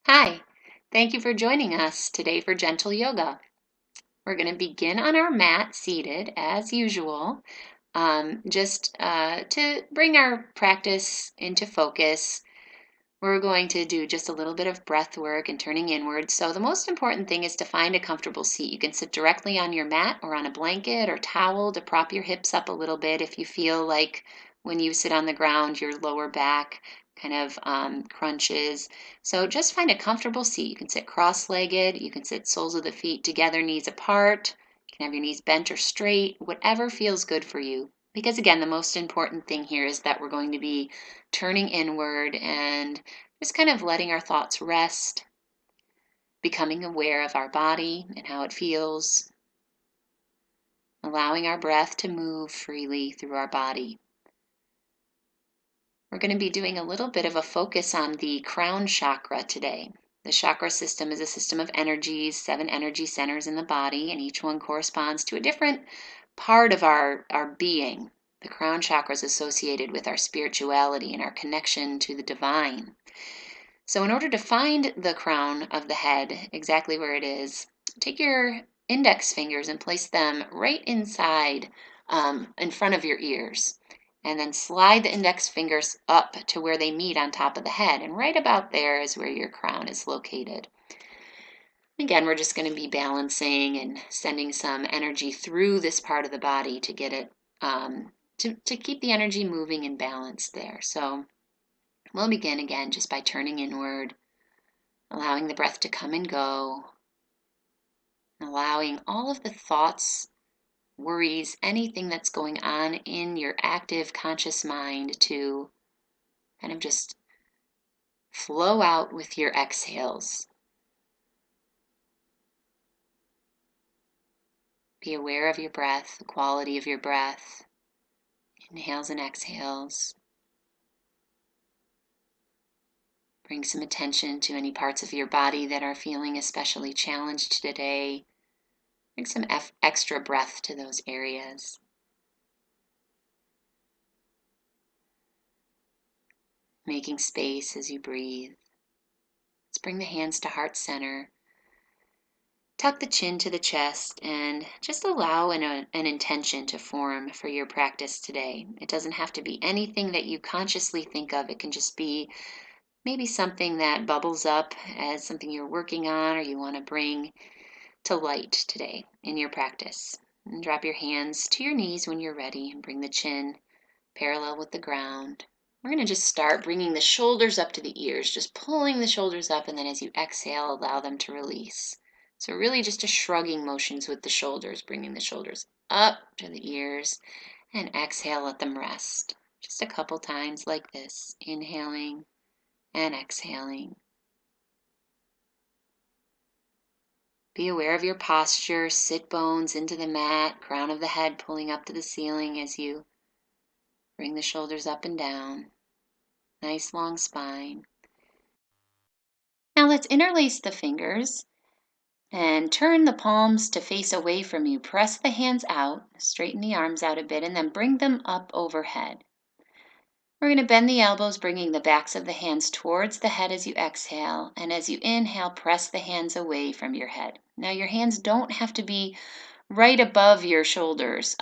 Hi, thank you for joining us today for gentle yoga. We're going to begin on our mat seated as usual, just to bring our practice into focus. We're going to do just a little bit of breath work and turning inward. So, the most important thing is to find a comfortable seat. You can sit directly on your mat or on a blanket or towel to prop your hips up a little bit if you feel like when you sit on the ground, your lower back kind of crunches. So, just find a comfortable seat. You can sit cross legged, you can sit soles of the feet together, knees apart. You can have your knees bent or straight, whatever feels good for you. Because again, the most important thing here is that we're going to be turning inward and just kind of letting our thoughts rest, becoming aware of our body and how it feels, allowing our breath to move freely through our body. We're going to be doing a little bit of a focus on the crown chakra today. The chakra system is a system of energies, 7 energy centers in the body, and each one corresponds to a different part of our being. The crown chakra is associated with our spirituality and our connection to the divine. So in order to find the crown of the head, exactly where it is, take your index fingers and place them right inside in front of your ears. And then slide the index fingers up to where they meet on top of the head. And right about there is where your crown is located. Again, we're just going to be balancing and sending some energy through this part of the body to get it, to keep the energy moving and balanced there. So we'll begin again just by turning inward, allowing the breath to come and go, allowing all of the thoughts, worries, anything that's going on in your active conscious mind to kind of just flow out with your exhales. Be aware of your breath, the quality of your breath, inhales and exhales. Bring some attention to any parts of your body that are feeling especially challenged today. Bring some extra breath to those areas. Making space as you breathe. Let's bring the hands to heart center. Tuck the chin to the chest and just allow an intention to form for your practice today. It doesn't have to be anything that you consciously think of. It can just be maybe something that bubbles up as something you're working on or you want to bring to light today in your practice. And drop your hands to your knees when you're ready and bring the chin parallel with the ground. We're going to just start bringing the shoulders up to the ears, just pulling the shoulders up, and then as you exhale, allow them to release. So really just a shrugging motions with the shoulders, bringing the shoulders up to the ears, and exhale, let them rest. Just a couple times like this, inhaling and exhaling. Be aware of your posture, sit bones into the mat, crown of the head pulling up to the ceiling as you bring the shoulders up and down. Nice long spine. Now let's interlace the fingers and turn the palms to face away from you. Press the hands out, straighten the arms out a bit, and then bring them up overhead. We're going to bend the elbows, bringing the backs of the hands towards the head as you exhale. And as you inhale, press the hands away from your head. Now your hands don't have to be right above your shoulders.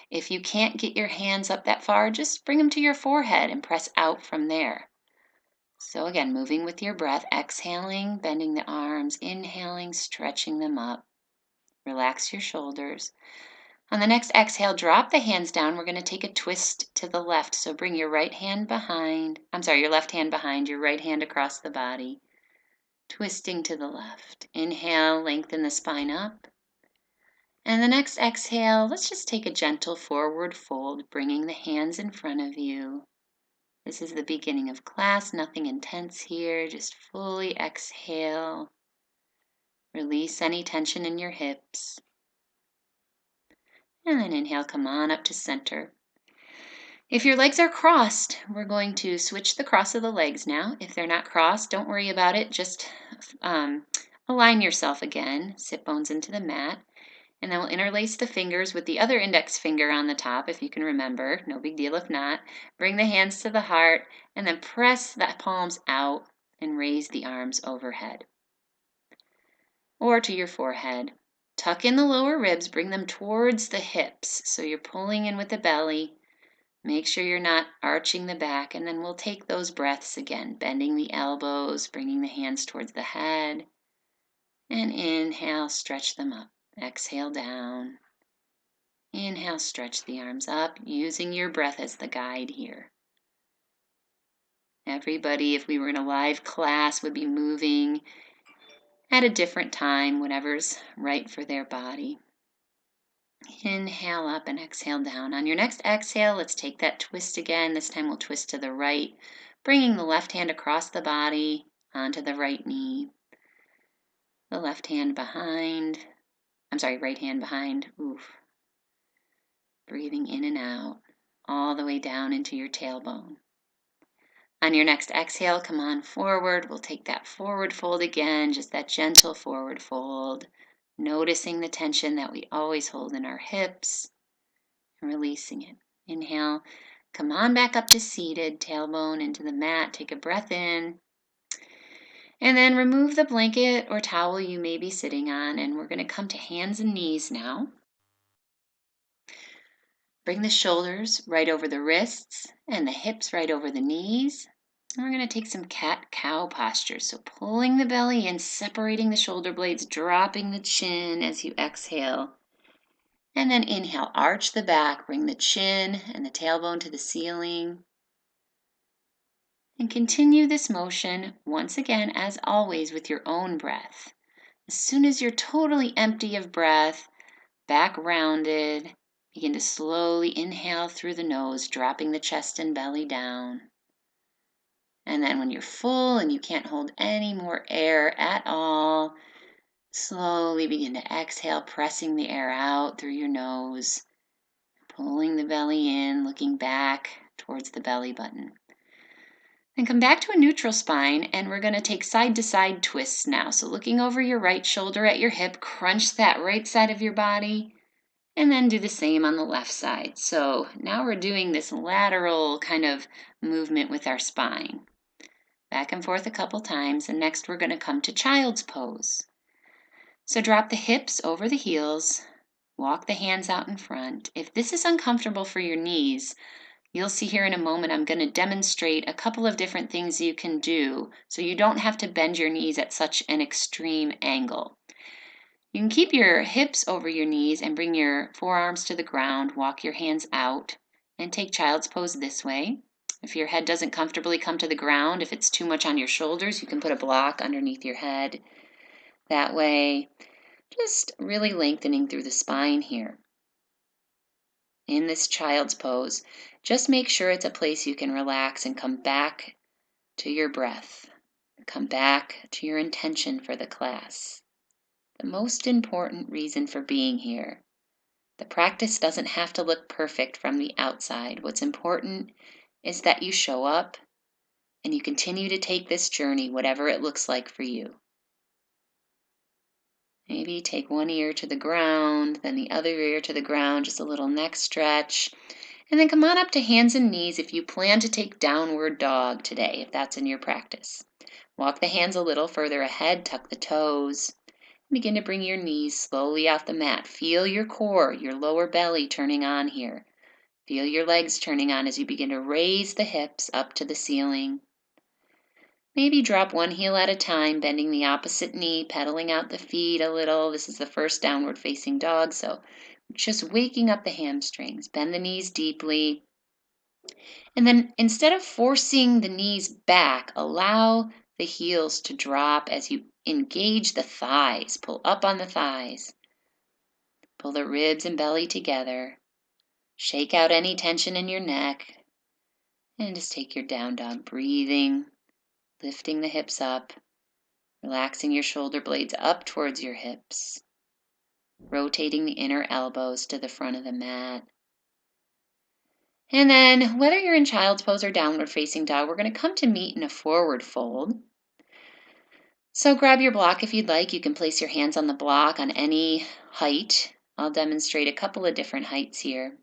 If you can't get your hands up that far, just bring them to your forehead and press out from there. So again, moving with your breath, exhaling, bending the arms, inhaling, stretching them up. Relax your shoulders. On the next exhale, drop the hands down. We're going to take a twist to the left. So bring your right hand behind, your left hand behind, your right hand across the body. Twisting to the left. Inhale, lengthen the spine up. And the next exhale, let's just take a gentle forward fold, bringing the hands in front of you. This is the beginning of class, nothing intense here. Just fully exhale. Release any tension in your hips. And then inhale, come on up to center. If your legs are crossed, we're going to switch the cross of the legs now. If they're not crossed, don't worry about it. Just align yourself again. Sit bones into the mat. And then we'll interlace the fingers with the other index finger on the top, if you can remember. No big deal if not. Bring the hands to the heart, and then press the palms out and raise the arms overhead or to your forehead. Tuck in the lower ribs, bring them towards the hips. So you're pulling in with the belly. Make sure you're not arching the back, and then we'll take those breaths again, bending the elbows, bringing the hands towards the head. And inhale, stretch them up. Exhale down. Inhale, stretch the arms up, using your breath as the guide here. Everybody, if we were in a live class, would be moving at a different time, whatever's right for their body. Inhale up and exhale down. On your next exhale, let's take that twist again. This time we'll twist to the right, bringing the left hand across the body onto the right knee. The left hand behind. Right hand behind. Oof. Breathing in and out, all the way down into your tailbone. On your next exhale, come on forward. We'll take that forward fold again, just that gentle forward fold, noticing the tension that we always hold in our hips and releasing it. Inhale, come on back up to seated, tailbone into the mat. Take a breath in. And then remove the blanket or towel you may be sitting on, and we're going to come to hands and knees now. Bring the shoulders right over the wrists and the hips right over the knees. And we're going to take some cat-cow posture. So pulling the belly in, separating the shoulder blades, dropping the chin as you exhale. And then inhale, arch the back, bring the chin and the tailbone to the ceiling. And continue this motion once again, as always, with your own breath. As soon as you're totally empty of breath, back rounded, begin to slowly inhale through the nose, dropping the chest and belly down. And then when you're full and you can't hold any more air at all, slowly begin to exhale, pressing the air out through your nose, pulling the belly in, looking back towards the belly button. Then come back to a neutral spine, and we're going to take side-to-side twists now. So looking over your right shoulder at your hip, crunch that right side of your body, and then do the same on the left side. So now we're doing this lateral kind of movement with our spine. Back and forth a couple times, and next we're going to come to child's pose. So drop the hips over the heels, walk the hands out in front. If this is uncomfortable for your knees, you'll see here in a moment I'm going to demonstrate a couple of different things you can do so you don't have to bend your knees at such an extreme angle. You can keep your hips over your knees and bring your forearms to the ground, walk your hands out, and take child's pose this way. If your head doesn't comfortably come to the ground, if it's too much on your shoulders, you can put a block underneath your head. That way, just really lengthening through the spine here. In this child's pose, just make sure it's a place you can relax and come back to your breath. Come back to your intention for the class. The most important reason for being here. The practice doesn't have to look perfect from the outside. What's important is that you show up and you continue to take this journey, whatever it looks like for you. Maybe take one ear to the ground, then the other ear to the ground, just a little neck stretch. And then come on up to hands and knees if you plan to take downward dog today, if that's in your practice. Walk the hands a little further ahead, tuck the toes. Begin to bring your knees slowly off the mat. Feel your core, your lower belly turning on here. Feel your legs turning on as you begin to raise the hips up to the ceiling. Maybe drop one heel at a time, bending the opposite knee, pedaling out the feet a little. This is the first downward facing dog, so just waking up the hamstrings. Bend the knees deeply. And then instead of forcing the knees back, allow the heels to drop as you engage the thighs. Pull up on the thighs. Pull the ribs and belly together. Shake out any tension in your neck. And just take your down dog, breathing, lifting the hips up, relaxing your shoulder blades up towards your hips, rotating the inner elbows to the front of the mat. And then, whether you're in child's pose or downward facing dog, we're going to come to meet in a forward fold. So grab your block if you'd like. You can place your hands on the block on any height. I'll demonstrate a couple of different heights here.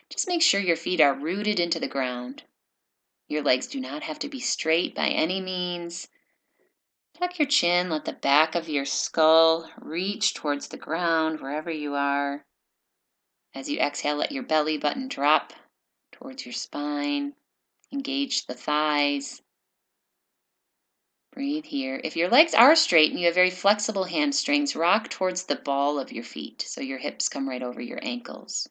Just make sure your feet are rooted into the ground. Your legs do not have to be straight by any means. Tuck your chin, let the back of your skull reach towards the ground wherever you are. As you exhale, let your belly button drop towards your spine. Engage the thighs. Breathe here. If your legs are straight and you have very flexible hamstrings, rock towards the ball of your feet so your hips come right over your ankles.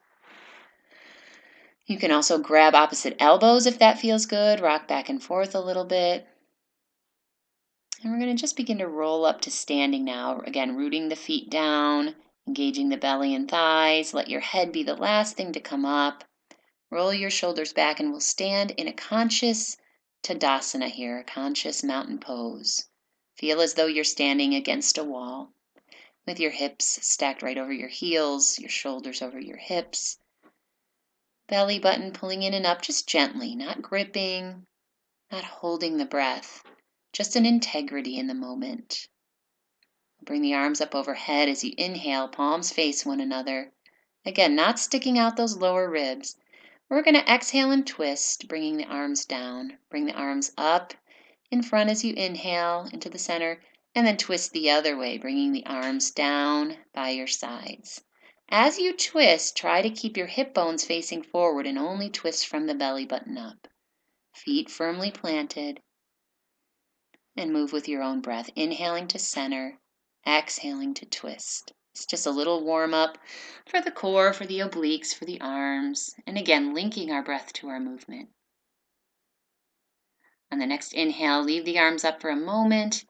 You can also grab opposite elbows if that feels good. Rock back and forth a little bit. And we're going to just begin to roll up to standing now. Again, rooting the feet down, engaging the belly and thighs. Let your head be the last thing to come up. Roll your shoulders back and we'll stand in a conscious Tadasana here, a conscious mountain pose. Feel as though you're standing against a wall with your hips stacked right over your heels, your shoulders over your hips. Belly button pulling in and up just gently, not gripping, not holding the breath, just an integrity in the moment. Bring the arms up overhead as you inhale, palms face one another. Again, not sticking out those lower ribs. We're going to exhale and twist, bringing the arms down. Bring the arms up in front as you inhale into the center, and then twist the other way, bringing the arms down by your sides. As you twist, try to keep your hip bones facing forward and only twist from the belly button up. Feet firmly planted, and move with your own breath. Inhaling to center, exhaling to twist. It's just a little warm up for the core, for the obliques, for the arms. And again, linking our breath to our movement. On the next inhale, leave the arms up for a moment.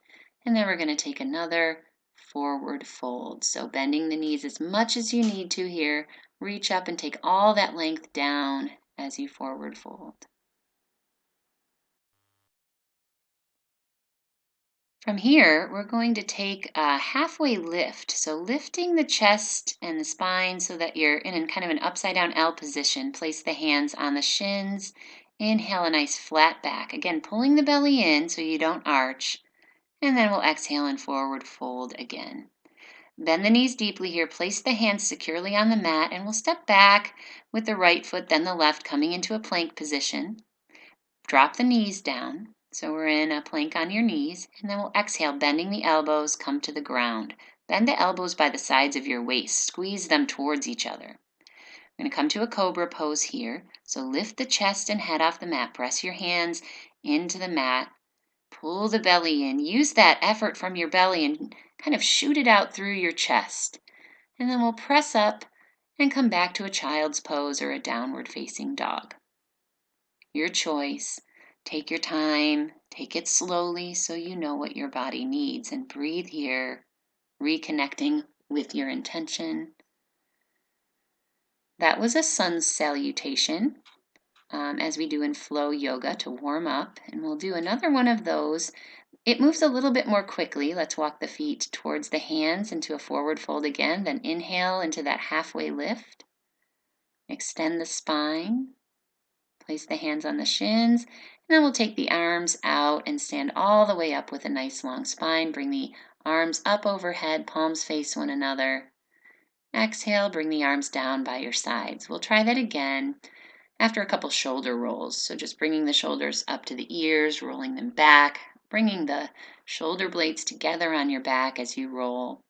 And then we're going to take another forward fold. So bending the knees as much as you need to here. Reach up and take all that length down as you forward fold. From here, we're going to take a halfway lift. So lifting the chest and the spine so that you're in kind of an upside down L position. Place the hands on the shins. Inhale a nice flat back. Again, pulling the belly in so you don't arch. And then we'll exhale and forward fold again. Bend the knees deeply here. Place the hands securely on the mat. And we'll step back with the right foot, then the left, coming into a plank position. Drop the knees down. So we're in a plank on your knees, and then we'll exhale, bending the elbows, come to the ground. Bend the elbows by the sides of your waist. Squeeze them towards each other. We're going to come to a cobra pose here. So lift the chest and head off the mat. Press your hands into the mat. Pull the belly in. Use that effort from your belly and kind of shoot it out through your chest. And then we'll press up and come back to a child's pose or a downward facing dog. Your choice. Take your time, take it slowly so you know what your body needs, and breathe here, reconnecting with your intention. That was a sun salutation, as we do in flow yoga to warm up, and we'll do another one of those. It moves a little bit more quickly. Let's walk the feet towards the hands into a forward fold again, then inhale into that halfway lift. Extend the spine. Place the hands on the shins, and then we'll take the arms out and stand all the way up with a nice long spine. Bring the arms up overhead, palms face one another. Exhale, bring the arms down by your sides. We'll try that again after a couple shoulder rolls. So just bringing the shoulders up to the ears, rolling them back, bringing the shoulder blades together on your back as you roll.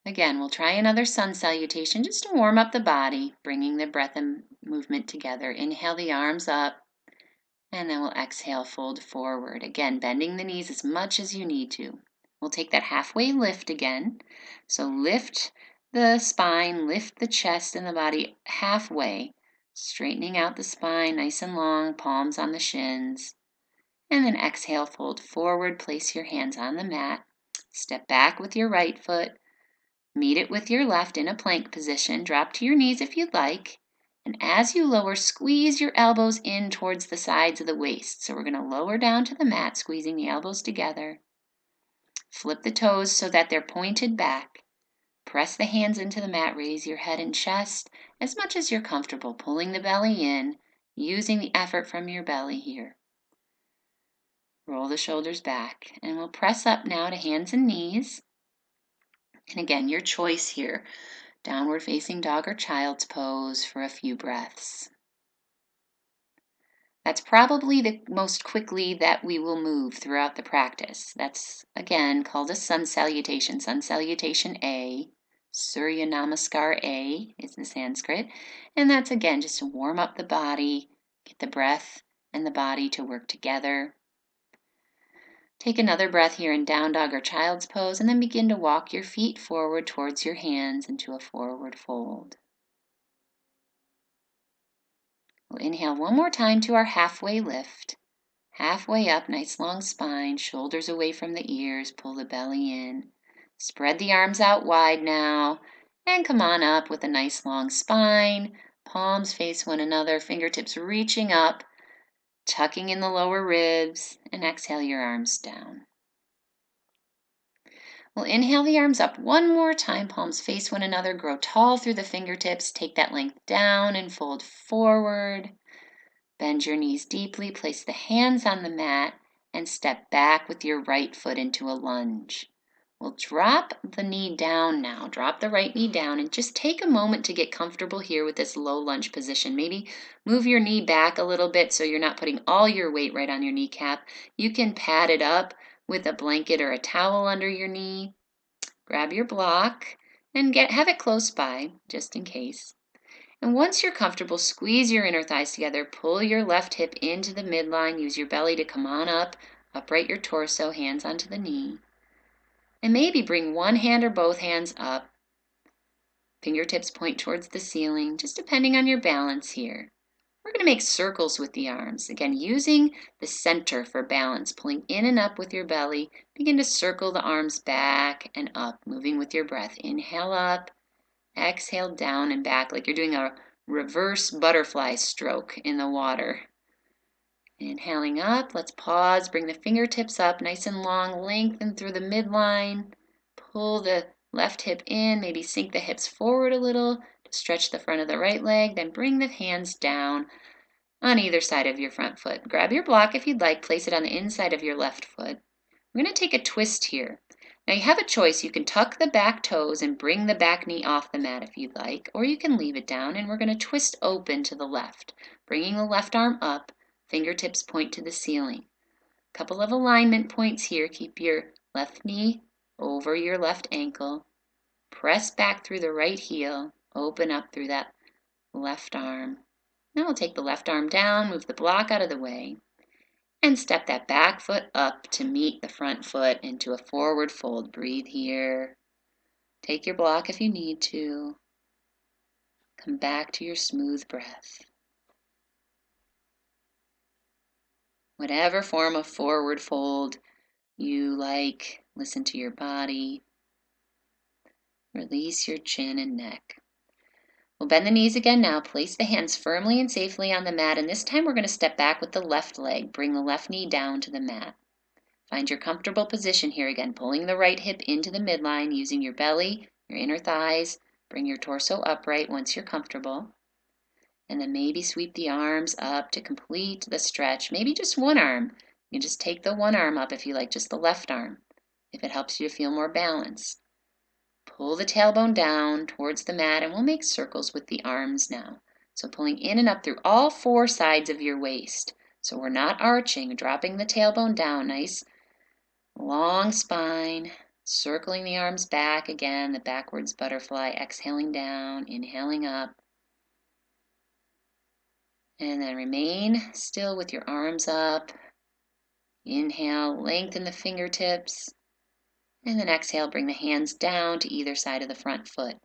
Again, we'll try another sun salutation just to warm up the body, bringing the breath and movement together. Inhale the arms up, and then we'll exhale, fold forward. Again, bending the knees as much as you need to. We'll take that halfway lift again. So lift the spine, lift the chest and the body halfway, straightening out the spine nice and long, palms on the shins. And then exhale, fold forward, place your hands on the mat. Step back with your right foot. Meet it with your left in a plank position. Drop to your knees if you'd like. And as you lower, squeeze your elbows in towards the sides of the waist. So we're going to lower down to the mat, squeezing the elbows together. Flip the toes so that they're pointed back. Press the hands into the mat. Raise your head and chest as much as you're comfortable, pulling the belly in, using the effort from your belly here. Roll the shoulders back. And we'll press up now to hands and knees. And again, your choice here, downward facing dog or child's pose for a few breaths. That's probably the most quickly that we will move throughout the practice. That's, again, called a sun salutation. Sun salutation A. Surya Namaskar A is the Sanskrit. And that's, again, just to warm up the body, get the breath and the body to work together. Take another breath here in down dog or child's pose, and then begin to walk your feet forward towards your hands into a forward fold. We'll inhale one more time to our halfway lift. Halfway up, nice long spine, shoulders away from the ears, pull the belly in. Spread the arms out wide now, and come on up with a nice long spine. Palms face one another, fingertips reaching up, tucking in the lower ribs, and exhale your arms down. We'll inhale the arms up one more time, palms face one another, grow tall through the fingertips, take that length down and fold forward. Bend your knees deeply, place the hands on the mat, and step back with your right foot into a lunge. We'll drop the knee down now, drop the right knee down, and just take a moment to get comfortable here with this low lunge position. Maybe move your knee back a little bit so you're not putting all your weight right on your kneecap. You can pad it up with a blanket or a towel under your knee. Grab your block and have it close by, just in case. And once you're comfortable, squeeze your inner thighs together, pull your left hip into the midline, use your belly to come on up, upright your torso, hands onto the knee. And maybe bring one hand or both hands up. Fingertips point towards the ceiling, just depending on your balance here. We're going to make circles with the arms. Again, using the center for balance, pulling in and up with your belly. Begin to circle the arms back and up, moving with your breath. Inhale up, exhale down and back, like you're doing a reverse butterfly stroke in the water. Inhaling up, let's pause, bring the fingertips up, nice and long, lengthen through the midline. Pull the left hip in, maybe sink the hips forward a little to stretch the front of the right leg, then bring the hands down on either side of your front foot. Grab your block if you'd like, place it on the inside of your left foot. We're going to take a twist here. Now you have a choice. You can tuck the back toes and bring the back knee off the mat if you'd like, or you can leave it down, and we're going to twist open to the left, bringing the left arm up, fingertips point to the ceiling. A couple of alignment points here. Keep your left knee over your left ankle. Press back through the right heel, open up through that left arm. Now we'll take the left arm down, move the block out of the way, and step that back foot up to meet the front foot into a forward fold. Breathe here. Take your block if you need to. Come back to your smooth breath. Whatever form of forward fold you like, listen to your body. Release your chin and neck. We'll bend the knees again now. Place the hands firmly and safely on the mat, and this time we're going to step back with the left leg. Bring the left knee down to the mat. Find your comfortable position here again, pulling the right hip into the midline, using your belly, your inner thighs. Bring your torso upright once you're comfortable. And then maybe sweep the arms up to complete the stretch. Maybe just one arm. You can just take the one arm up if you like, just the left arm, if it helps you to feel more balanced. Pull the tailbone down towards the mat, and we'll make circles with the arms now. So pulling in and up through all four sides of your waist. So we're not arching, dropping the tailbone down, nice long spine, circling the arms back again, the backwards butterfly, exhaling down, inhaling up. And then remain still with your arms up. Inhale, lengthen the fingertips. And then exhale, bring the hands down to either side of the front foot.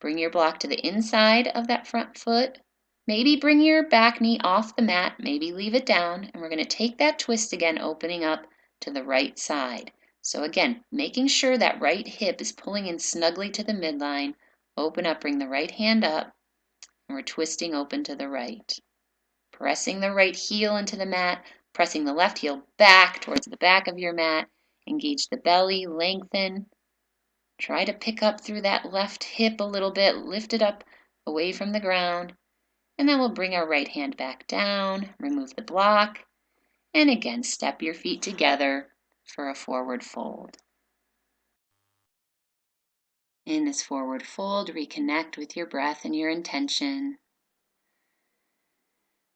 Bring your block to the inside of that front foot. Maybe bring your back knee off the mat, maybe leave it down. And we're going to take that twist again, opening up to the right side. So again, making sure that right hip is pulling in snugly to the midline. Open up, bring the right hand up, and we're twisting open to the right. Pressing the right heel into the mat, pressing the left heel back towards the back of your mat. Engage the belly, lengthen. Try to pick up through that left hip a little bit, lift it up away from the ground. And then we'll bring our right hand back down, remove the block, and again, step your feet together for a forward fold. In this forward fold, reconnect with your breath and your intention.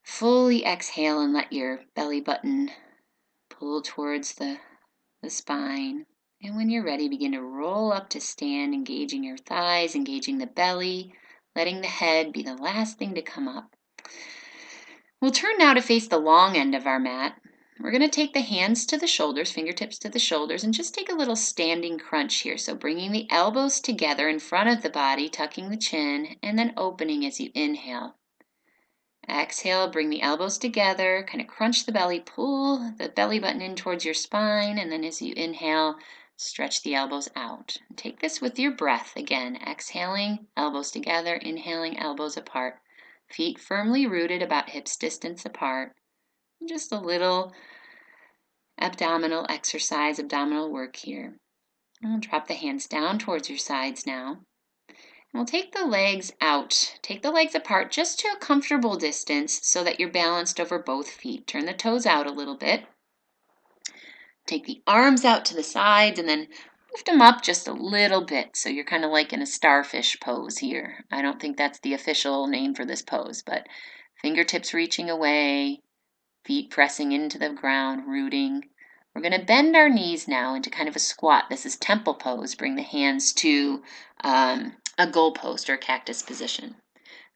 Fully exhale and let your belly button pull towards the spine. And when you're ready, begin to roll up to stand, engaging your thighs, engaging the belly, letting the head be the last thing to come up. We'll turn now to face the long end of our mat. We're going to take the hands to the shoulders, fingertips to the shoulders, and just take a little standing crunch here. So bringing the elbows together in front of the body, tucking the chin, and then opening as you inhale. Exhale, bring the elbows together, kind of crunch the belly, pull the belly button in towards your spine, and then as you inhale, stretch the elbows out. Take this with your breath again, exhaling, elbows together, inhaling, elbows apart. Feet firmly rooted about hips distance apart. Just a little abdominal exercise, abdominal work here. And we'll drop the hands down towards your sides now. We'll take the legs out. Take the legs apart just to a comfortable distance so that you're balanced over both feet. Turn the toes out a little bit. Take the arms out to the sides and then lift them up just a little bit so you're kind of like in a starfish pose here. I don't think that's the official name for this pose, but fingertips reaching away, feet pressing into the ground, rooting. We're going to bend our knees now into kind of a squat. This is temple pose. Bring the hands to a goalpost or cactus position.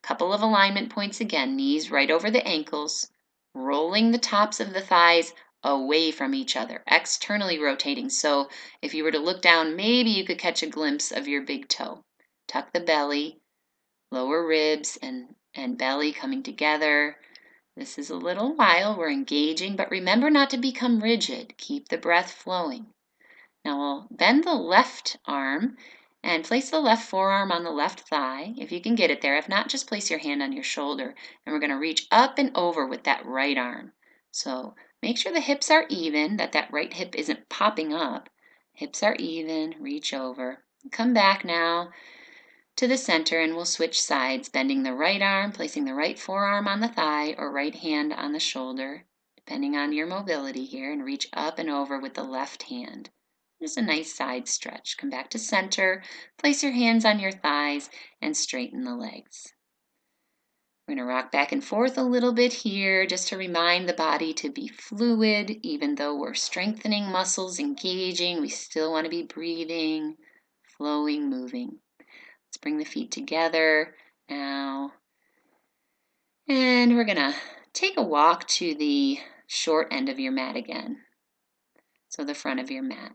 Couple of alignment points again. Knees right over the ankles. Rolling the tops of the thighs away from each other. Externally rotating. So if you were to look down, maybe you could catch a glimpse of your big toe. Tuck the belly. Lower ribs and belly coming together. This is a little while. We're engaging, but remember not to become rigid. Keep the breath flowing. Now we'll bend the left arm and place the left forearm on the left thigh, if you can get it there. If not, just place your hand on your shoulder. And we're going to reach up and over with that right arm. So make sure the hips are even, that right hip isn't popping up. Hips are even, reach over. Come back now to the center and we'll switch sides, bending the right arm, placing the right forearm on the thigh or right hand on the shoulder, depending on your mobility here, and reach up and over with the left hand. Just a nice side stretch. Come back to center, place your hands on your thighs and straighten the legs. We're going to rock back and forth a little bit here just to remind the body to be fluid. Even though we're strengthening muscles, engaging, we still want to be breathing, flowing, moving. Let's bring the feet together now. And we're going to take a walk to the short end of your mat again. So the front of your mat.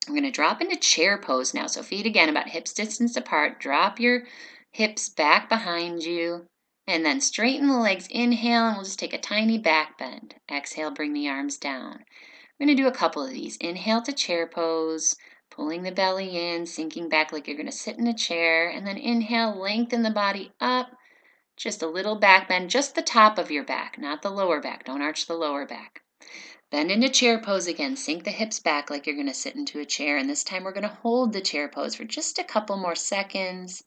We're going to drop into chair pose now. So feet again about hips distance apart. Drop your hips back behind you. And then straighten the legs. Inhale, and we'll just take a tiny back bend. Exhale, bring the arms down. We're going to do a couple of these. Inhale to chair pose. Pulling the belly in, sinking back like you're going to sit in a chair. And then inhale, lengthen the body up. Just a little back bend, just the top of your back, not the lower back. Don't arch the lower back. Bend into chair pose again. Sink the hips back like you're going to sit into a chair. And this time we're going to hold the chair pose for just a couple more seconds.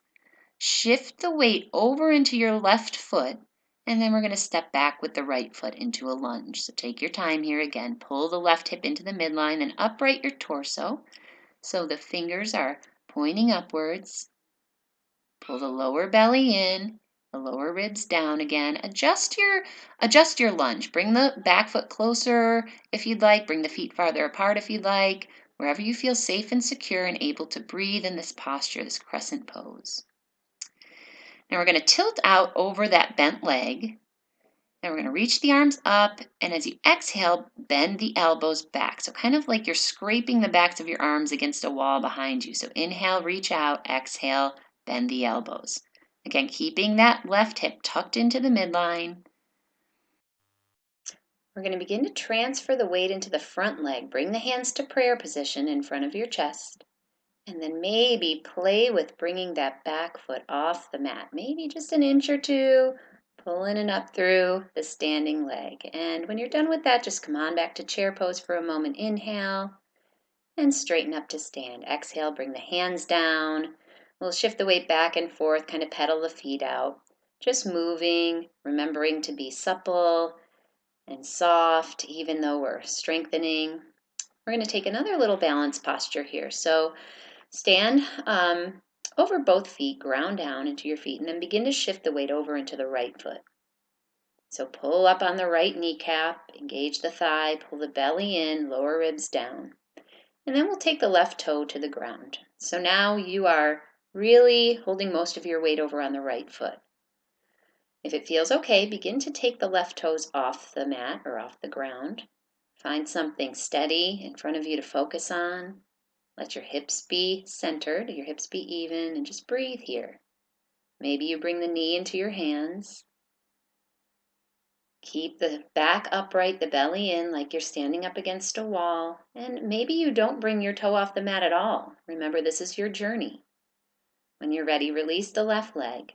Shift the weight over into your left foot. And then we're going to step back with the right foot into a lunge. So take your time here again. Pull the left hip into the midline and upright your torso. So the fingers are pointing upwards. Pull the lower belly in, the lower ribs down again. Adjust your lunge. Bring the back foot closer if you'd like. Bring the feet farther apart if you'd like. Wherever you feel safe and secure and able to breathe in this posture, this crescent pose. Now we're going to tilt out over that bent leg. Then we're going to reach the arms up, and as you exhale, bend the elbows back. So kind of like you're scraping the backs of your arms against a wall behind you. So inhale, reach out, exhale, bend the elbows. Again, keeping that left hip tucked into the midline. We're going to begin to transfer the weight into the front leg. Bring the hands to prayer position in front of your chest. And then maybe play with bringing that back foot off the mat. Maybe just an inch or two. Pulling it up through the standing leg. And when you're done with that, just come on back to chair pose for a moment. Inhale and straighten up to stand. Exhale, bring the hands down. We'll shift the weight back and forth, kind of pedal the feet out. Just moving, remembering to be supple and soft, even though we're strengthening. We're going to take another little balance posture here. So stand over both feet, ground down into your feet, and then begin to shift the weight over into the right foot. So pull up on the right kneecap, engage the thigh, pull the belly in, lower ribs down. And then we'll take the left toe to the ground. So now you are really holding most of your weight over on the right foot. If it feels okay, begin to take the left toes off the mat or off the ground. Find something steady in front of you to focus on. Let your hips be centered, your hips be even, and just breathe here. Maybe you bring the knee into your hands. Keep the back upright, the belly in like you're standing up against a wall. And maybe you don't bring your toe off the mat at all. Remember, this is your journey. When you're ready, release the left leg.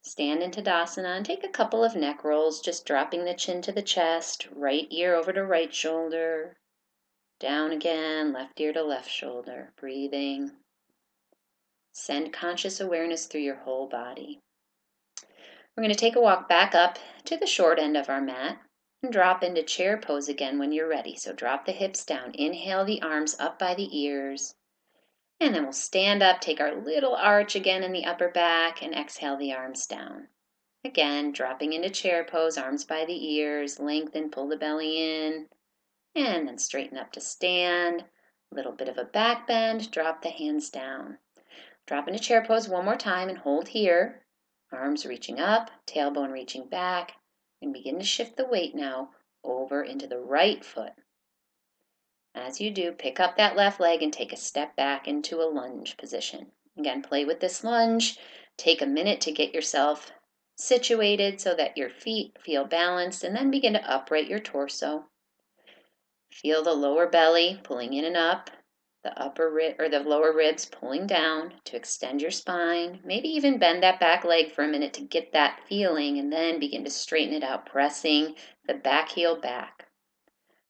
Stand in Tadasana and take a couple of neck rolls, just dropping the chin to the chest, right ear over to right shoulder. Down again, left ear to left shoulder. Breathing. Send conscious awareness through your whole body. We're going to take a walk back up to the short end of our mat and drop into chair pose again when you're ready. So drop the hips down. Inhale the arms up by the ears. And then we'll stand up, take our little arch again in the upper back, and exhale the arms down. Again, dropping into chair pose, arms by the ears, lengthen, pull the belly in, and then straighten up to stand. A little bit of a back bend, drop the hands down. Drop into chair pose one more time and hold here. Arms reaching up, tailbone reaching back, and begin to shift the weight now over into the right foot. As you do, pick up that left leg and take a step back into a lunge position. Again, play with this lunge. Take a minute to get yourself situated so that your feet feel balanced, and then begin to upright your torso. Feel the lower belly pulling in and up, the upper rib or the lower ribs pulling down to extend your spine. Maybe even bend that back leg for a minute to get that feeling, and then begin to straighten it out, pressing the back heel back.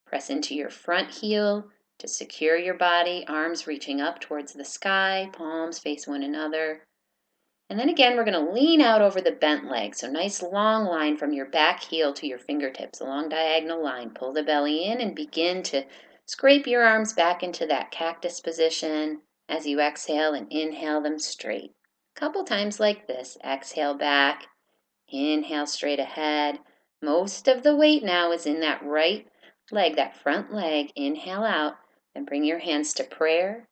Press into your front heel to secure your body, arms reaching up towards the sky, palms face one another. And then again, we're going to lean out over the bent leg. So nice long line from your back heel to your fingertips, a long diagonal line. Pull the belly in and begin to scrape your arms back into that cactus position as you exhale and inhale them straight. A couple times like this. Exhale back, inhale straight ahead. Most of the weight now is in that right leg, that front leg. Inhale out, then bring your hands to prayer.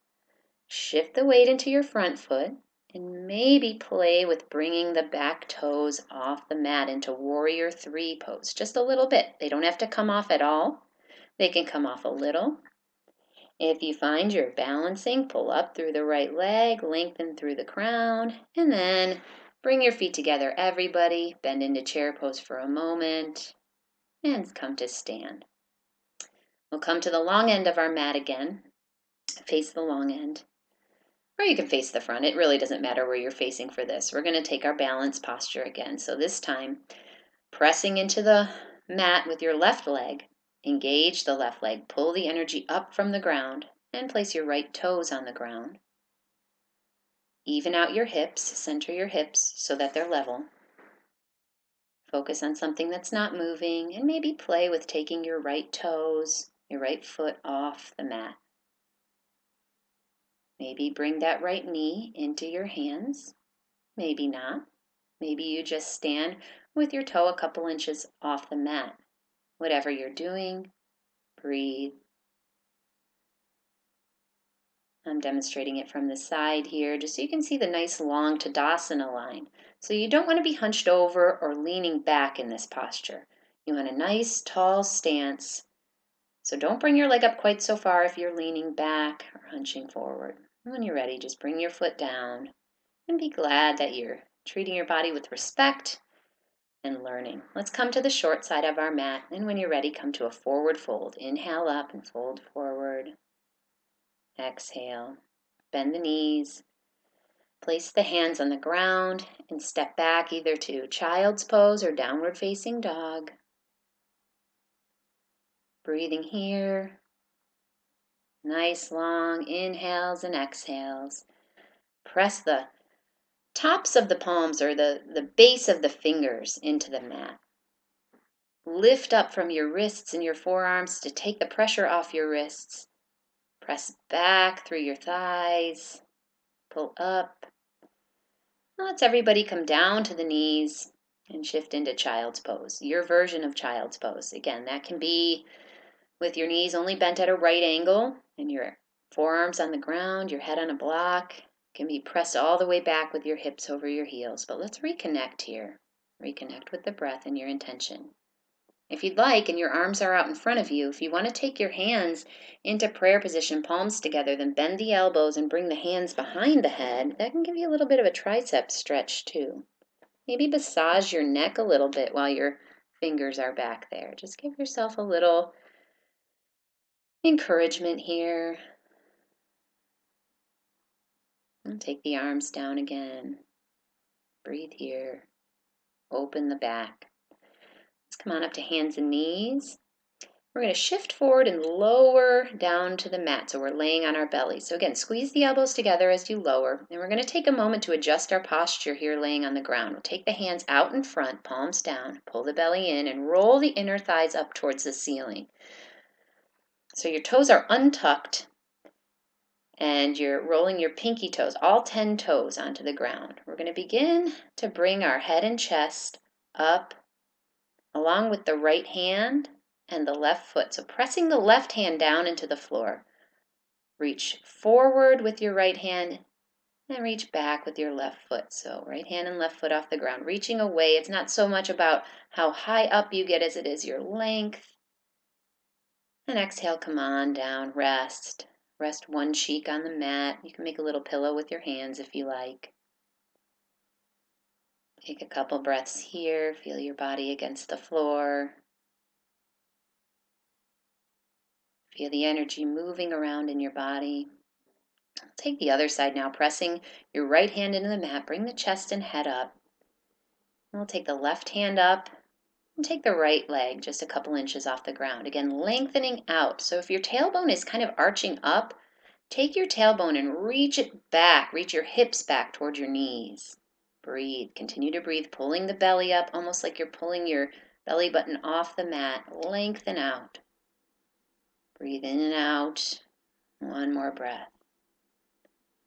Shift the weight into your front foot. And maybe play with bringing the back toes off the mat into warrior 3 pose. Just a little bit. They don't have to come off at all. They can come off a little. If you find you're balancing, pull up through the right leg, lengthen through the crown, and then bring your feet together, everybody. Bend into chair pose for a moment, and come to stand. We'll come to the long end of our mat again. Face the long end. Or you can face the front. It really doesn't matter where you're facing for this. We're going to take our balance posture again. So this time, pressing into the mat with your left leg, engage the left leg. Pull the energy up from the ground and place your right toes on the ground. Even out your hips. Center your hips so that they're level. Focus on something that's not moving, and maybe play with taking your right toes, your right foot off the mat. Maybe bring that right knee into your hands. Maybe not. Maybe you just stand with your toe a couple inches off the mat. Whatever you're doing, breathe. I'm demonstrating it from the side here, just so you can see the nice long Tadasana line. So you don't want to be hunched over or leaning back in this posture. You want a nice tall stance. So don't bring your leg up quite so far if you're leaning back or hunching forward. When you're ready, just bring your foot down and be glad that you're treating your body with respect and learning. Let's come to the short side of our mat, and when you're ready, come to a forward fold. Inhale up and fold forward. Exhale. Bend the knees. Place the hands on the ground and step back either to child's pose or downward facing dog. Breathing here. Nice long inhales and exhales. Press the tops of the palms or the base of the fingers into the mat. Lift up from your wrists and your forearms to take the pressure off your wrists. Press back through your thighs. Pull up. Now let's everybody come down to the knees and shift into child's pose, your version of child's pose. Again, that can be with your knees only bent at a right angle and your forearms on the ground, your head on a block. It can be pressed all the way back with your hips over your heels. But let's reconnect here. Reconnect with the breath and your intention. If you'd like, and your arms are out in front of you, if you want to take your hands into prayer position, palms together, then bend the elbows and bring the hands behind the head. That can give you a little bit of a tricep stretch too. Maybe massage your neck a little bit while your fingers are back there. Just give yourself a little encouragement here. And take the arms down again. Breathe here. Open the back. Let's come on up to hands and knees. We're going to shift forward and lower down to the mat. So we're laying on our belly. So again, squeeze the elbows together as you lower. And we're going to take a moment to adjust our posture here laying on the ground. We'll take the hands out in front, palms down, pull the belly in, and roll the inner thighs up towards the ceiling. So your toes are untucked, and you're rolling your pinky toes, all 10 toes, onto the ground. We're going to begin to bring our head and chest up along with the right hand and the left foot. So pressing the left hand down into the floor. Reach forward with your right hand and reach back with your left foot. So right hand and left foot off the ground, reaching away. It's not so much about how high up you get as it is your length. And exhale, come on down, rest. Rest one cheek on the mat. You can make a little pillow with your hands if you like. Take a couple breaths here. Feel your body against the floor. Feel the energy moving around in your body. Take the other side now, pressing your right hand into the mat. Bring the chest and head up. And we'll take the left hand up and take the right leg just a couple inches off the ground. Again, lengthening out. So if your tailbone is kind of arching up, take your tailbone and reach it back. Reach your hips back towards your knees. Breathe. Continue to breathe, pulling the belly up, almost like you're pulling your belly button off the mat. Lengthen out. Breathe in and out. One more breath.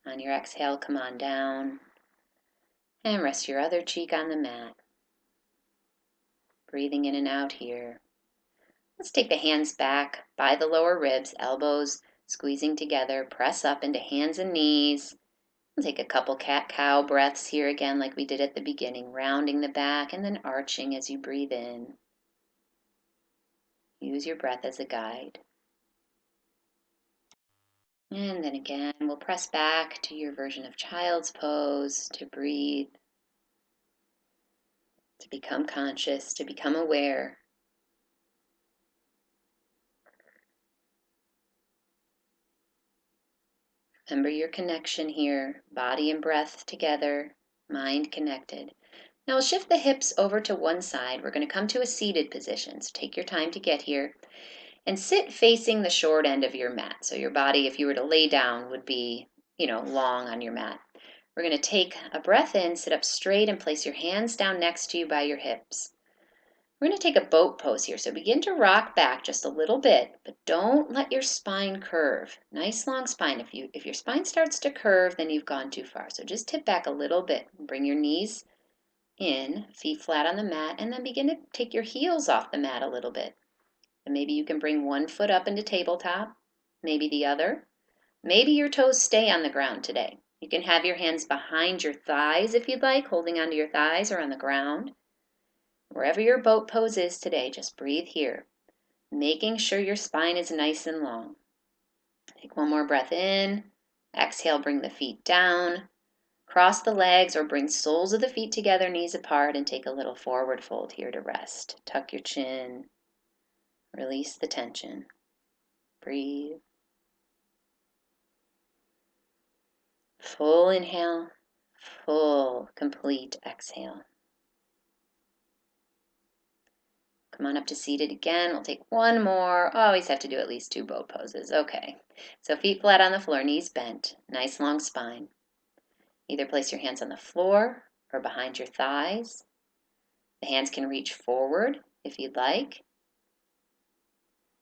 On your exhale, come on down. And rest your other cheek on the mat. Breathing in and out here. Let's take the hands back by the lower ribs, elbows squeezing together. Press up into hands and knees. We'll take a couple cat-cow breaths here again like we did at the beginning, rounding the back and then arching as you breathe in. Use your breath as a guide. And then again, we'll press back to your version of child's pose to breathe, to become conscious, to become aware. Remember your connection here, body and breath together, mind connected. Now we'll shift the hips over to one side. We're going to come to a seated position. So take your time to get here. And sit facing the short end of your mat. So your body, if you were to lay down, would be, long on your mat. We're going to take a breath in, sit up straight, and place your hands down next to you by your hips. We're going to take a boat pose here. So begin to rock back just a little bit, but don't let your spine curve. Nice long spine. If your spine starts to curve, then you've gone too far. So just tip back a little bit. Bring your knees in, feet flat on the mat, and then begin to take your heels off the mat a little bit. And maybe you can bring one foot up into tabletop, maybe the other. Maybe your toes stay on the ground today. You can have your hands behind your thighs if you'd like, holding onto your thighs or on the ground. Wherever your boat pose is today, just breathe here, making sure your spine is nice and long. Take one more breath in. Exhale, bring the feet down. Cross the legs or bring soles of the feet together, knees apart, and take a little forward fold here to rest. Tuck your chin. Release the tension. Breathe. Full inhale, full, complete exhale. Come on up to seated again. We'll take one more. Always have to do at least 2 boat poses. Okay. So feet flat on the floor, knees bent. Nice long spine. Either place your hands on the floor or behind your thighs. The hands can reach forward if you'd like.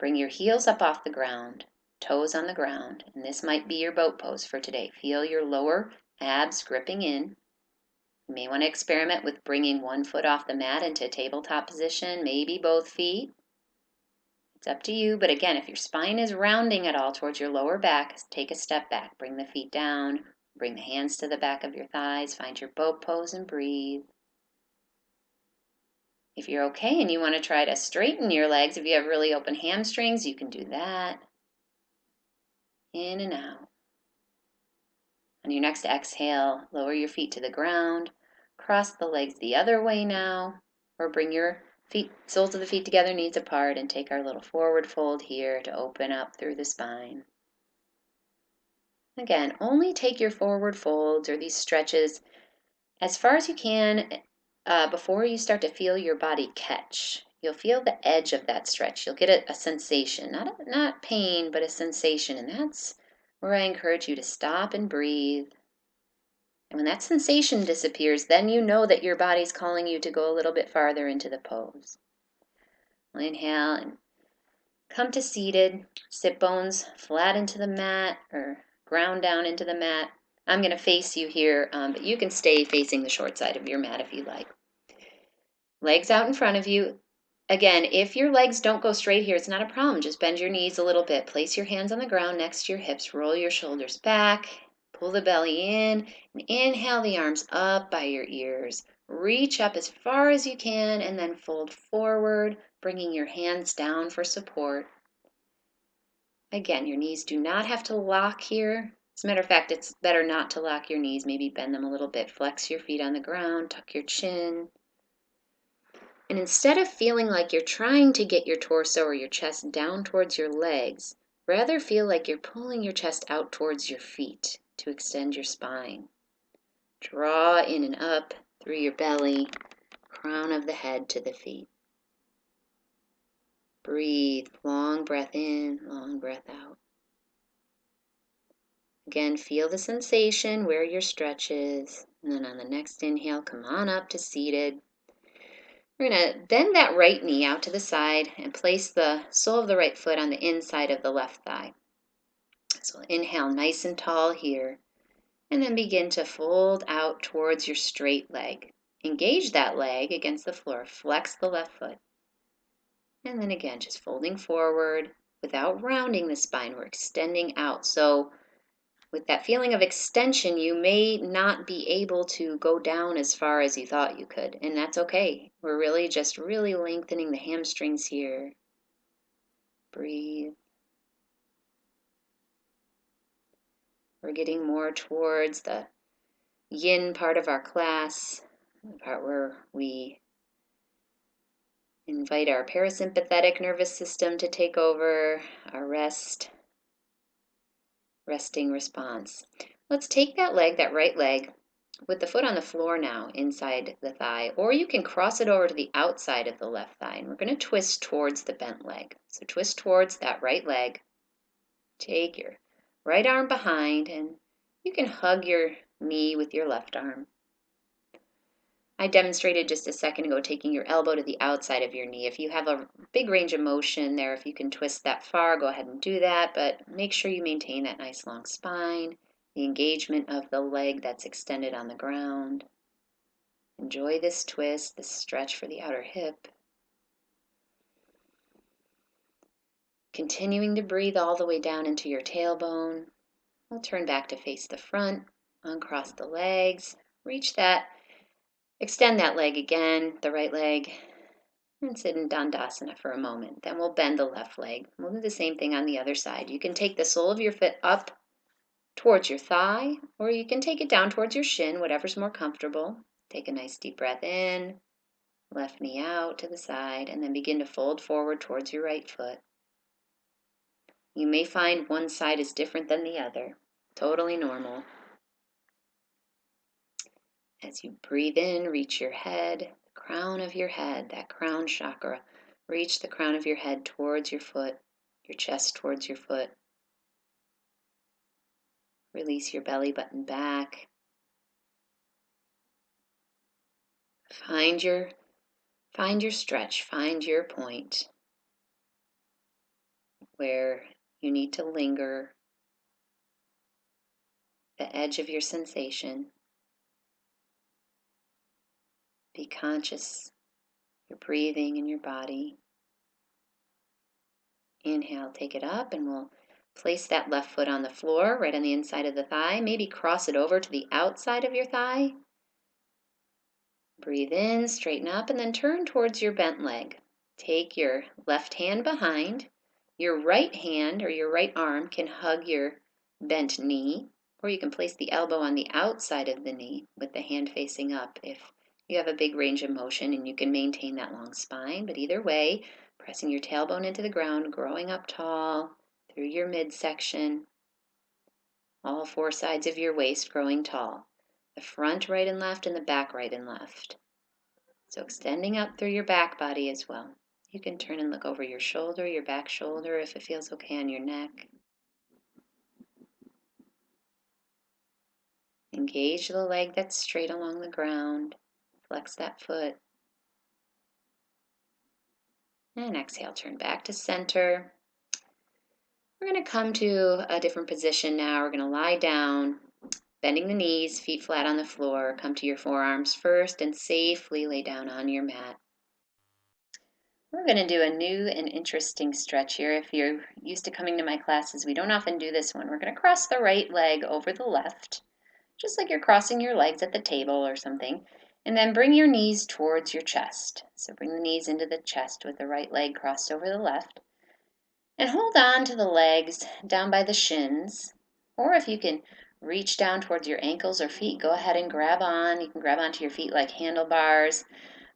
Bring your heels up off the ground, toes on the ground, and this might be your boat pose for today. Feel your lower abs gripping in. You may want to experiment with bringing one foot off the mat into tabletop position, maybe both feet. It's up to you, but again, if your spine is rounding at all towards your lower back, take a step back. Bring the feet down, bring the hands to the back of your thighs, find your boat pose and breathe. If you're okay and you want to try to straighten your legs, if you have really open hamstrings, you can do that. In and out. On your next exhale, lower your feet to the ground. Cross the legs the other way now, or bring your feet, soles of the feet together, knees apart, and take our little forward fold here to open up through the spine. Again, only take your forward folds or these stretches as far as you can before you start to feel your body catch. You'll feel the edge of that stretch. You'll get a sensation, not pain, but a sensation. And that's where I encourage you to stop and breathe. And when that sensation disappears, then you know that your body's calling you to go a little bit farther into the pose. Inhale and come to seated. Sit bones flat into the mat or ground down into the mat. I'm going to face you here, but you can stay facing the short side of your mat if you like. Legs out in front of you. Again, if your legs don't go straight here, it's not a problem. Just bend your knees a little bit. Place your hands on the ground next to your hips. Roll your shoulders back. Pull the belly in. And inhale the arms up by your ears. Reach up as far as you can and then fold forward, bringing your hands down for support. Again, your knees do not have to lock here. As a matter of fact, it's better not to lock your knees. Maybe bend them a little bit. Flex your feet on the ground. Tuck your chin. And instead of feeling like you're trying to get your torso or your chest down towards your legs, rather feel like you're pulling your chest out towards your feet to extend your spine. Draw in and up through your belly, crown of the head to the feet. Breathe, long breath in, long breath out. Again, feel the sensation where your stretch is. And then on the next inhale, come on up to seated. We're going to bend that right knee out to the side and place the sole of the right foot on the inside of the left thigh. So inhale nice and tall here. And then begin to fold out towards your straight leg. Engage that leg against the floor. Flex the left foot. And then again, just folding forward without rounding the spine. We're extending out. So with that feeling of extension, you may not be able to go down as far as you thought you could. And that's okay. We're really just lengthening the hamstrings here. Breathe. We're getting more towards the yin part of our class, the part where we invite our parasympathetic nervous system to take over, our resting response. Let's take that leg, that right leg, with the foot on the floor now inside the thigh, or you can cross it over to the outside of the left thigh, and we're going to twist towards the bent leg. So twist towards that right leg. Take your right arm behind, and you can hug your knee with your left arm. I demonstrated just a second ago taking your elbow to the outside of your knee. If you have a big range of motion there, if you can twist that far, go ahead and do that, but make sure you maintain that nice long spine, the engagement of the leg that's extended on the ground. Enjoy this twist, this stretch for the outer hip. Continuing to breathe all the way down into your tailbone. We'll turn back to face the front, uncross the legs, reach that. Extend that leg again, the right leg, and sit in Dandasana for a moment. Then we'll bend the left leg. We'll do the same thing on the other side. You can take the sole of your foot up towards your thigh, or you can take it down towards your shin, whatever's more comfortable. Take a nice deep breath in, left knee out to the side, and then begin to fold forward towards your right foot. You may find one side is different than the other. Totally normal. As you breathe in, reach your head, the crown of your head, that crown chakra. Reach the crown of your head towards your foot, your chest towards your foot. Release your belly button back. Find your stretch, find your point where you need to linger, the edge of your sensation. Be conscious you're breathing in your body. Inhale, take it up, and we'll place that left foot on the floor, right on the inside of the thigh. Maybe cross it over to the outside of your thigh. Breathe in, straighten up, and then turn towards your bent leg. Take your left hand behind. Your right hand or your right arm can hug your bent knee, or you can place the elbow on the outside of the knee with the hand facing up if you have a big range of motion and you can maintain that long spine. But either way, pressing your tailbone into the ground, growing up tall through your midsection, all four sides of your waist growing tall. The front right and left and the back right and left. So extending up through your back body as well. You can turn and look over your shoulder, your back shoulder, if it feels okay on your neck. Engage the leg that's straight along the ground. Flex that foot. And exhale, turn back to center. We're going to come to a different position now. We're going to lie down, bending the knees, feet flat on the floor. Come to your forearms first and safely lay down on your mat. We're going to do a new and interesting stretch here. If you're used to coming to my classes, we don't often do this one. We're going to cross the right leg over the left, just like you're crossing your legs at the table or something. And then bring your knees towards your chest. So bring the knees into the chest with the right leg crossed over the left. And hold on to the legs down by the shins. Or if you can reach down towards your ankles or feet, go ahead and grab on. You can grab onto your feet like handlebars.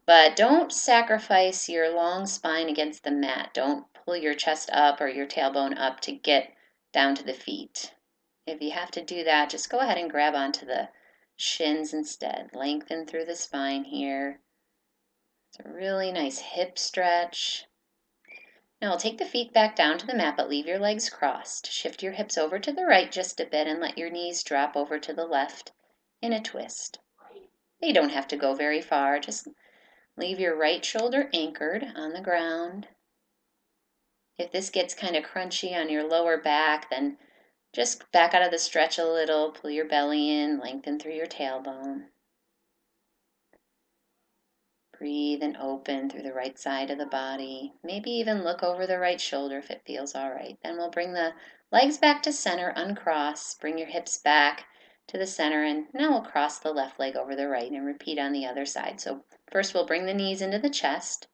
But don't sacrifice your long spine against the mat. Don't pull your chest up or your tailbone up to get down to the feet. If you have to do that, just go ahead and grab onto the shins instead. Lengthen through the spine here. It's a really nice hip stretch. Now we'll take the feet back down to the mat, but leave your legs crossed. Shift your hips over to the right just a bit and let your knees drop over to the left in a twist. You don't have to go very far. Just leave your right shoulder anchored on the ground. If this gets kind of crunchy on your lower back, then just back out of the stretch a little, pull your belly in, lengthen through your tailbone. Breathe and open through the right side of the body. Maybe even look over the right shoulder if it feels all right. Then we'll bring the legs back to center, uncross, bring your hips back to the center, and now we'll cross the left leg over the right and repeat on the other side. So first we'll bring the knees into the chest.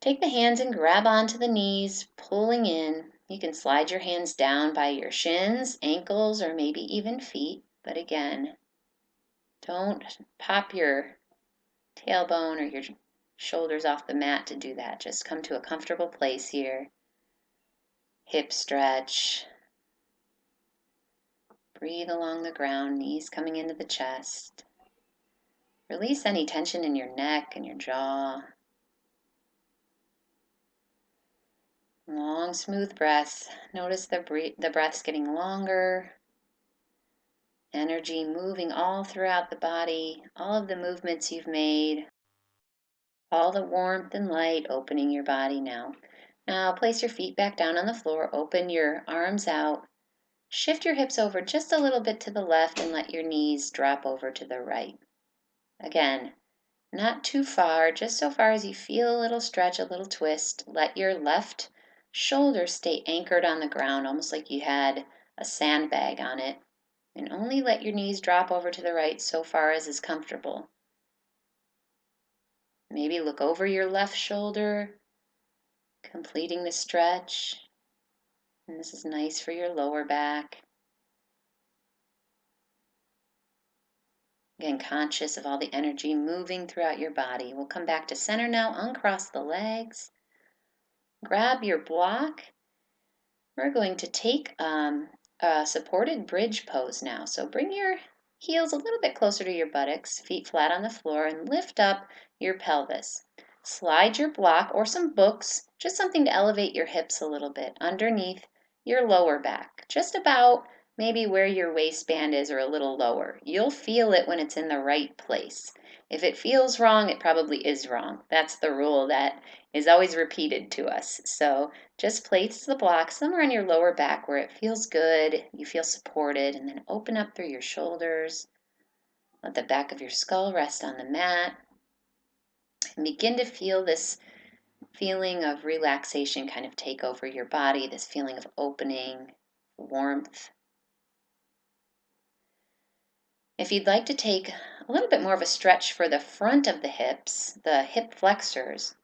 Take the hands and grab onto the knees, pulling in. You can slide your hands down by your shins, ankles, or maybe even feet. But again, don't pop your tailbone or your shoulders off the mat to do that. Just come to a comfortable place here. Hip stretch. Breathe along the ground, knees coming into the chest. Release any tension in your neck and your jaw. Long, smooth breaths. Notice the breaths getting longer. Energy moving all throughout the body. All of the movements you've made. All the warmth and light opening your body now. Now place your feet back down on the floor. Open your arms out. Shift your hips over just a little bit to the left and let your knees drop over to the right. Again, not too far, just so far as you feel a little stretch, a little twist. Let your left shoulder stay anchored on the ground, almost like you had a sandbag on it. And only let your knees drop over to the right so far as is comfortable. Maybe look over your left shoulder, completing the stretch. And this is nice for your lower back. Again, conscious of all the energy moving throughout your body. We'll come back to center now. Uncross the legs. Grab your block. We're going to take a supported bridge pose now. So bring your heels a little bit closer to your buttocks, feet flat on the floor, and lift up your pelvis. Slide your block or some books, just something to elevate your hips a little bit, underneath your lower back, just about maybe where your waistband is or a little lower. You'll feel it when it's in the right place. If it feels wrong, it probably is wrong. That's the rule that is always repeated to us. So just place the block somewhere on your lower back where it feels good, you feel supported, and then open up through your shoulders. Let the back of your skull rest on the mat. And begin to feel this feeling of relaxation kind of take over your body, this feeling of opening, warmth. If you'd like to take a little bit more of a stretch for the front of the hips, the hip flexors,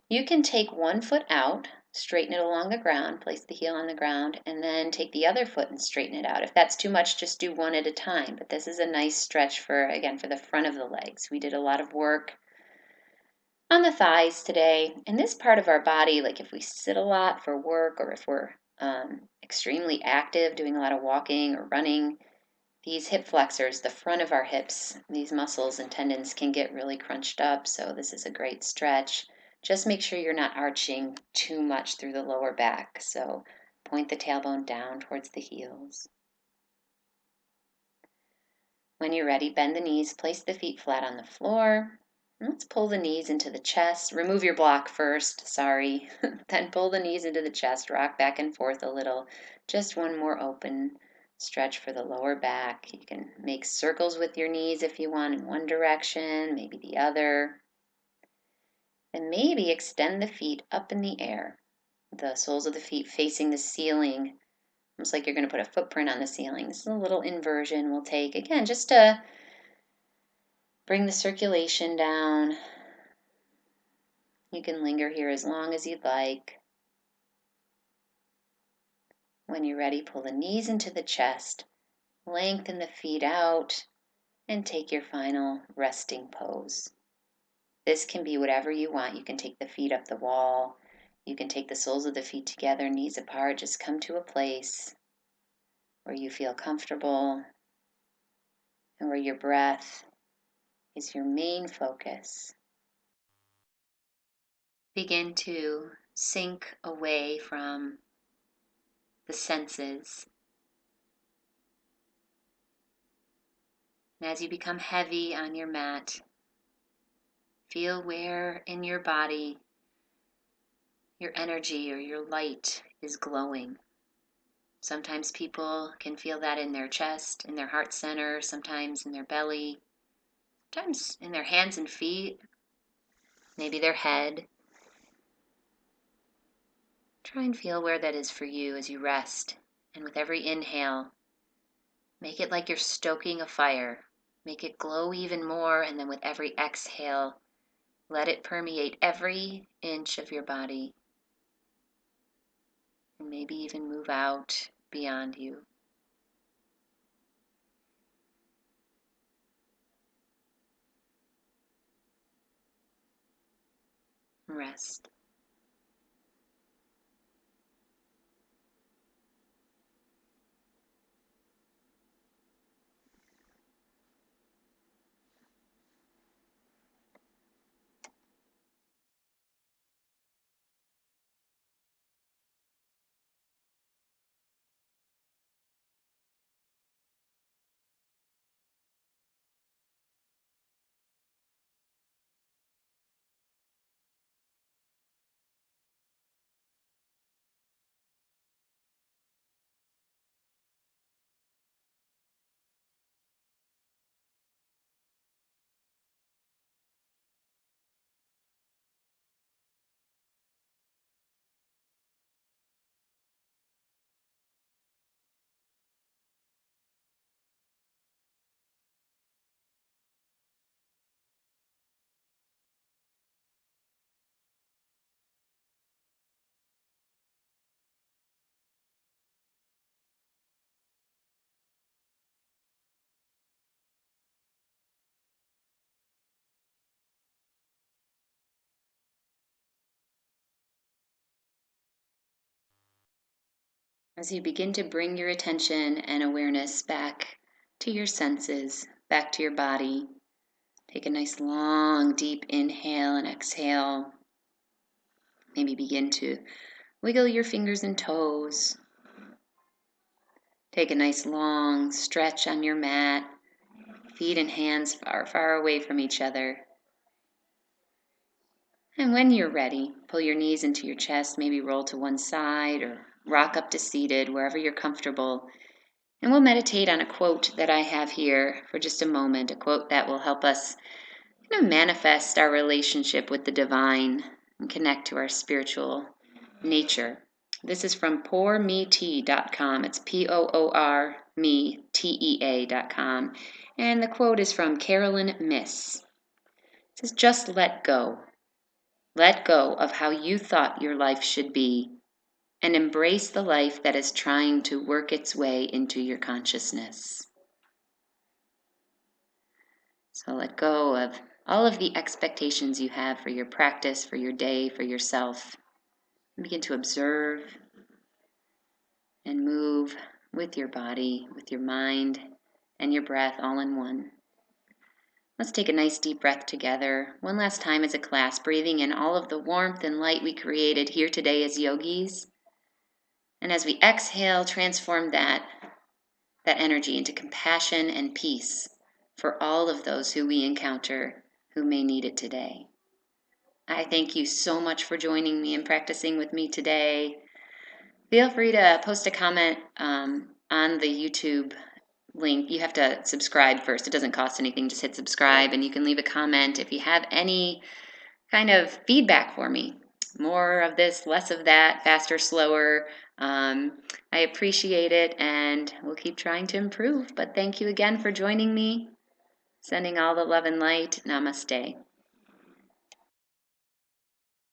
you can take one foot out, straighten it along the ground, place the heel on the ground, and then take the other foot and straighten it out. If that's too much, just do one at a time. But this is a nice stretch for, again, for the front of the legs. We did a lot of work on the thighs today. And this part of our body, like if we sit a lot for work or if we're extremely active, doing a lot of walking or running, these hip flexors, the front of our hips, these muscles and tendons can get really crunched up. So this is a great stretch. Just make sure you're not arching too much through the lower back. So point the tailbone down towards the heels. When you're ready, bend the knees, place the feet flat on the floor. Let's pull the knees into the chest. Remove your block first, sorry. Then pull the knees into the chest, rock back and forth a little. Just one more open stretch for the lower back. You can make circles with your knees if you want in one direction, maybe the other. And maybe extend the feet up in the air. The soles of the feet facing the ceiling, almost like you're going to put a footprint on the ceiling. This is a little inversion we'll take, again, just to bring the circulation down. You can linger here as long as you'd like. When you're ready, pull the knees into the chest, lengthen the feet out, and take your final resting pose. This can be whatever you want. You can take the feet up the wall. You can take the soles of the feet together, knees apart. Just come to a place where you feel comfortable and where your breath is your main focus. Begin to sink away from the senses. And as you become heavy on your mat, feel where in your body your energy or your light is glowing. Sometimes people can feel that in their chest, in their heart center, sometimes in their belly, sometimes in their hands and feet, maybe their head. Try and feel where that is for you as you rest. And with every inhale, make it like you're stoking a fire. Make it glow even more, and then with every exhale, let it permeate every inch of your body. And maybe even move out beyond you. Rest. As you begin to bring your attention and awareness back to your senses, back to your body, take a nice long, deep inhale and exhale. Maybe begin to wiggle your fingers and toes. Take a nice long stretch on your mat, feet and hands far, far away from each other. And when you're ready, pull your knees into your chest, maybe roll to one side or rock up to seated, wherever you're comfortable. And we'll meditate on a quote that I have here for just a moment, a quote that will help us kind of manifest our relationship with the divine and connect to our spiritual nature. This is from pourmetea.com. It's POORmetea.com. And the quote is from Carolyn Miss. It says, just let go. Let go of how you thought your life should be and embrace the life that is trying to work its way into your consciousness. So let go of all of the expectations you have for your practice, for your day, for yourself. And begin to observe and move with your body, with your mind, and your breath all in one. Let's take a nice deep breath together. One last time as a class, breathing in all of the warmth and light we created here today as yogis. And as we exhale, transform that energy into compassion and peace for all of those who we encounter who may need it today. I thank you so much for joining me and practicing with me today. Feel free to post a comment on the YouTube link. You have to subscribe first. It doesn't cost anything. Just hit subscribe, and you can leave a comment if you have any kind of feedback for me. More of this, less of that, faster, slower. I appreciate it, and we'll keep trying to improve. But thank you again for joining me. Sending all the love and light. Namaste.